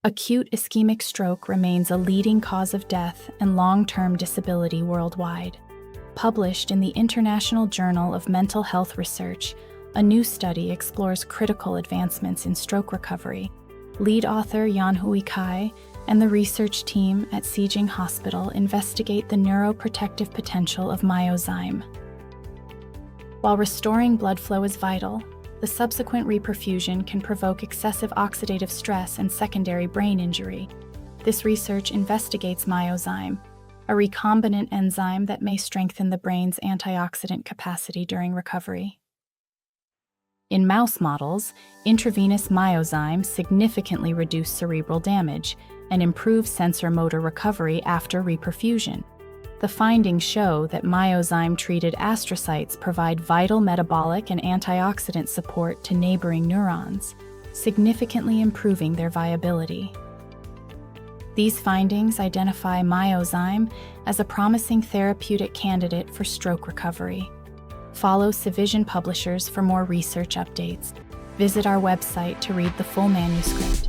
Acute ischemic stroke remains a leading cause of death and long-term disability worldwide. Published in the International Journal of Mental Health Research, a new study explores critical advancements in stroke recovery. Lead author Yanhui Kai and the research team at Sijing Hospital investigate the neuroprotective potential of Myozyme. While restoring blood flow is vital, the subsequent reperfusion can provoke excessive oxidative stress and secondary brain injury. This research investigates Myozyme, a recombinant enzyme that may strengthen the brain's antioxidant capacity during recovery. In mouse models, intravenous Myozyme significantly reduced cerebral damage and improved sensor-motor recovery after reperfusion. The findings show that Myozyme-treated astrocytes provide vital metabolic and antioxidant support to neighboring neurons, significantly improving their viability. These findings identify Myozyme as a promising therapeutic candidate for stroke recovery. Follow SciVision publishers for more research updates. Visit our website to read the full manuscript.